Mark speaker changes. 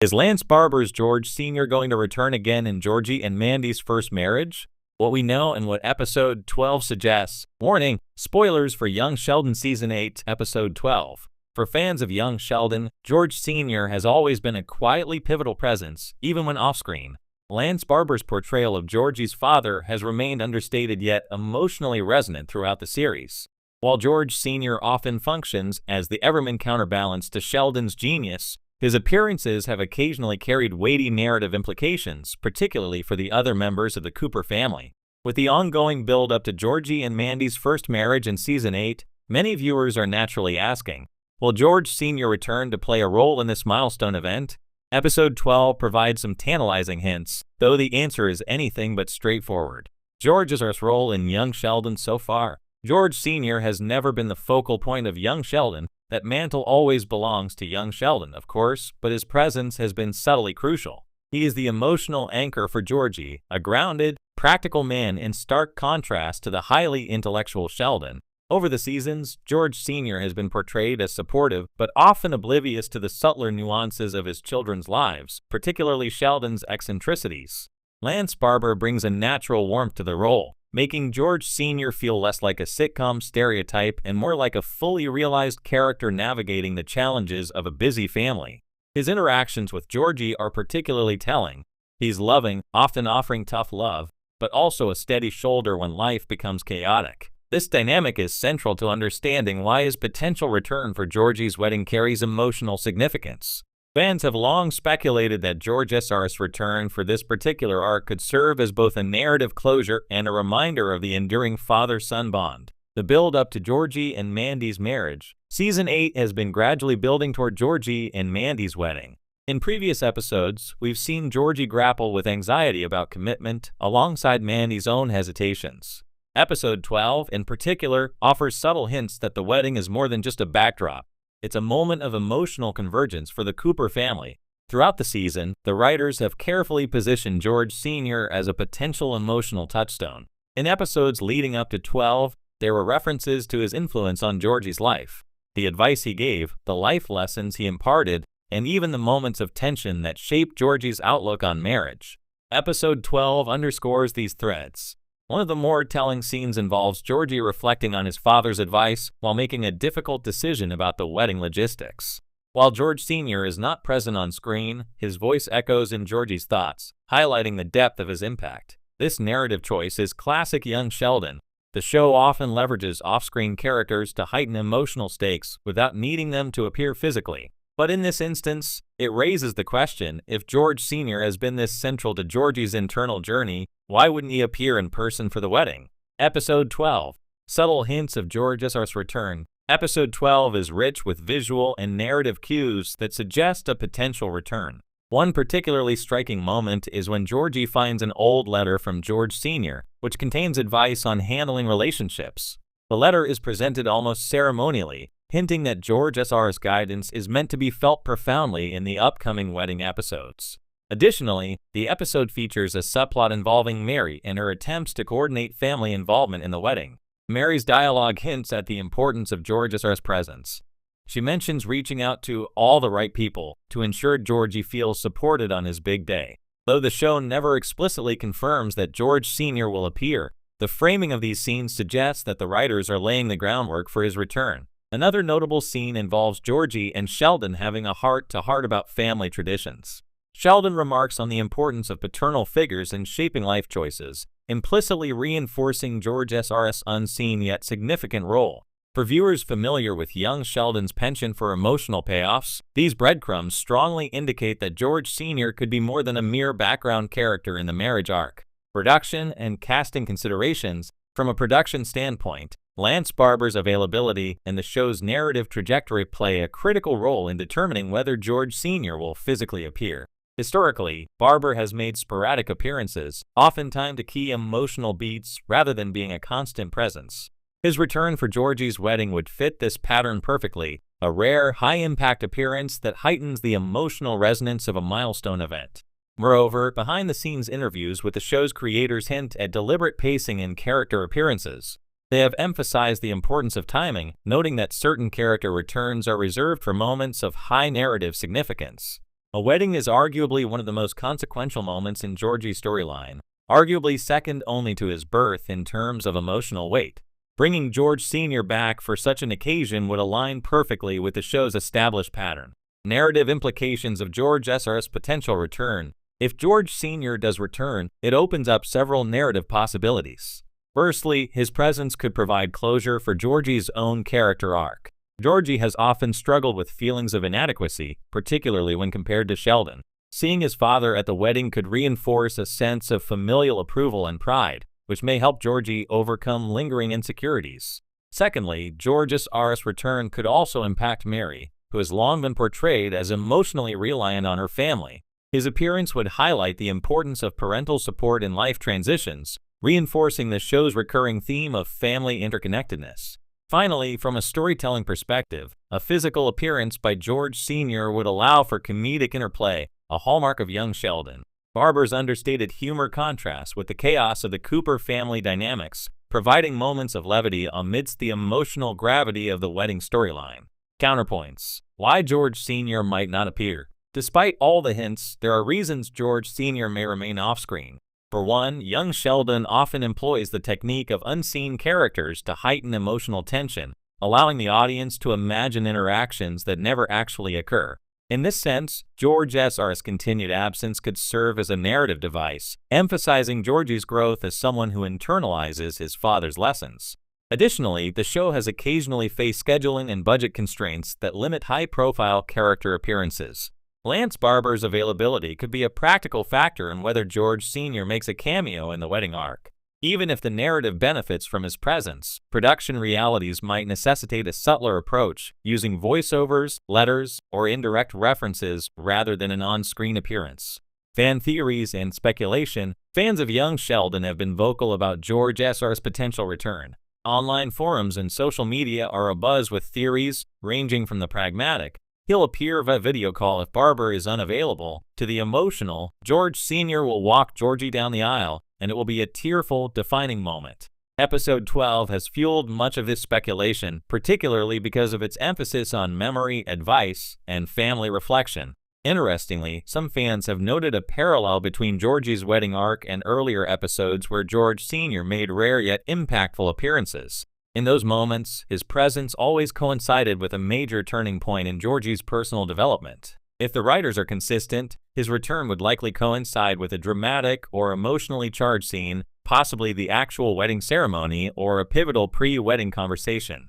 Speaker 1: Is Lance Barber's George Sr. going to return again in Georgie and Mandy's first marriage? What we know and what episode 12 suggests. Warning, spoilers for Young Sheldon Season 8, Episode 12. For fans of Young Sheldon, George Sr. has always been a quietly pivotal presence, even when off-screen. Lance Barber's portrayal of Georgie's father has remained understated yet emotionally resonant throughout the series. While George Sr. often functions as the Everman counterbalance to Sheldon's genius, his appearances have occasionally carried weighty narrative implications, particularly for the other members of the Cooper family. With the ongoing build-up to Georgie and Mandy's first marriage in Season 8, many viewers are naturally asking, will George Sr. return to play a role in this milestone event? Episode 12 provides some tantalizing hints, though the answer is anything but straightforward. George's role in Young Sheldon so far. George Sr. has never been the focal point of Young Sheldon. That mantle always belongs to Young Sheldon, of course, but his presence has been subtly crucial. He is the emotional anchor for Georgie, a grounded, practical man in stark contrast to the highly intellectual Sheldon. Over the seasons, George Sr. has been portrayed as supportive, but often oblivious to the subtler nuances of his children's lives, particularly Sheldon's eccentricities. Lance Barber brings a natural warmth to the role, making George Sr. feel less like a sitcom stereotype and more like a fully realized character navigating the challenges of a busy family. His interactions with Georgie are particularly telling. He's loving, often offering tough love, but also a steady shoulder when life becomes chaotic. This dynamic is central to understanding why his potential return for Georgie's wedding carries emotional significance. Fans have long speculated that George's return for this particular arc could serve as both a narrative closure and a reminder of the enduring father-son bond. The build-up to Georgie and Mandy's marriage. Season 8 has been gradually building toward Georgie and Mandy's wedding. In previous episodes, we've seen Georgie grapple with anxiety about commitment, alongside Mandy's own hesitations. Episode 12, in particular, offers subtle hints that the wedding is more than just a backdrop. It's a moment of emotional convergence for the Cooper family. Throughout the season, the writers have carefully positioned George Sr. as a potential emotional touchstone. In episodes leading up to 12, there were references to his influence on Georgie's life, the advice he gave, the life lessons he imparted, and even the moments of tension that shaped Georgie's outlook on marriage. Episode 12 underscores these threads. One of the more telling scenes involves Georgie reflecting on his father's advice while making a difficult decision about the wedding logistics. While George Sr. is not present on screen, his voice echoes in Georgie's thoughts, highlighting the depth of his impact. This narrative choice is classic Young Sheldon. The show often leverages off-screen characters to heighten emotional stakes without needing them to appear physically. But in this instance, it raises the question, if George Sr. has been this central to Georgie's internal journey, why wouldn't he appear in person for the wedding? Episode 12. Subtle hints of George's return. Episode 12 is rich with visual and narrative cues that suggest a potential return. One particularly striking moment is when Georgie finds an old letter from George Sr., which contains advice on handling relationships. The letter is presented almost ceremonially, hinting that George's guidance is meant to be felt profoundly in the upcoming wedding episodes. Additionally, the episode features a subplot involving Mary and her attempts to coordinate family involvement in the wedding. Mary's dialogue hints at the importance of George's presence. She mentions reaching out to all the right people to ensure Georgie feels supported on his big day. Though the show never explicitly confirms that George Sr. will appear, the framing of these scenes suggests that the writers are laying the groundwork for his return. Another notable scene involves Georgie and Sheldon having a heart-to-heart about family traditions. Sheldon remarks on the importance of paternal figures in shaping life choices, implicitly reinforcing George's unseen yet significant role. For viewers familiar with Young Sheldon's penchant for emotional payoffs, these breadcrumbs strongly indicate that George Sr. could be more than a mere background character in the marriage arc. Production and casting considerations. From a production standpoint, Lance Barber's availability and the show's narrative trajectory play a critical role in determining whether George Sr. will physically appear. Historically, Barber has made sporadic appearances, often timed to key emotional beats rather than being a constant presence. His return for Georgie's wedding would fit this pattern perfectly, a rare, high-impact appearance that heightens the emotional resonance of a milestone event. Moreover, behind-the-scenes interviews with the show's creators hint at deliberate pacing in character appearances. They have emphasized the importance of timing, noting that certain character returns are reserved for moments of high narrative significance. A wedding is arguably one of the most consequential moments in Georgie's storyline, arguably second only to his birth in terms of emotional weight. Bringing George Sr. back for such an occasion would align perfectly with the show's established pattern. Narrative implications of George S.R.'s potential return. If George Sr. does return, it opens up several narrative possibilities. Firstly, his presence could provide closure for Georgie's own character arc. Georgie has often struggled with feelings of inadequacy, particularly when compared to Sheldon. Seeing his father at the wedding could reinforce a sense of familial approval and pride, which may help Georgie overcome lingering insecurities. Secondly, George S.R.'s return could also impact Mary, who has long been portrayed as emotionally reliant on her family. His appearance would highlight the importance of parental support in life transitions, reinforcing the show's recurring theme of family interconnectedness. Finally, from a storytelling perspective, a physical appearance by George Sr. would allow for comedic interplay, a hallmark of young Sheldon. Barber's understated humor contrasts with the chaos of the Cooper family dynamics, providing moments of levity amidst the emotional gravity of the wedding storyline. Counterpoints. Why George Sr. might not appear. Despite all the hints, there are reasons George Sr. may remain off-screen. For one, young Sheldon often employs the technique of unseen characters to heighten emotional tension, allowing the audience to imagine interactions that never actually occur. In this sense, George S.R.'s continued absence could serve as a narrative device, emphasizing Georgie's growth as someone who internalizes his father's lessons. Additionally, the show has occasionally faced scheduling and budget constraints that limit high-profile character appearances. Lance Barber's availability could be a practical factor in whether George Sr. makes a cameo in the wedding arc. Even if the narrative benefits from his presence, production realities might necessitate a subtler approach, using voiceovers, letters, or indirect references rather than an on-screen appearance. Fan theories and speculation. Fans of young Sheldon have been vocal about George S.R.'s potential return. Online forums and social media are abuzz with theories, ranging from the pragmatic, "he'll appear via video call if Barber is unavailable," to the emotional, "George Sr. will walk Georgie down the aisle, and it will be a tearful, defining moment." Episode 12 has fueled much of this speculation, particularly because of its emphasis on memory, advice, and family reflection. Interestingly, some fans have noted a parallel between Georgie's wedding arc and earlier episodes where George Sr. made rare yet impactful appearances. In those moments, his presence always coincided with a major turning point in Georgie's personal development. If the writers are consistent, his return would likely coincide with a dramatic or emotionally charged scene, possibly the actual wedding ceremony or a pivotal pre-wedding conversation.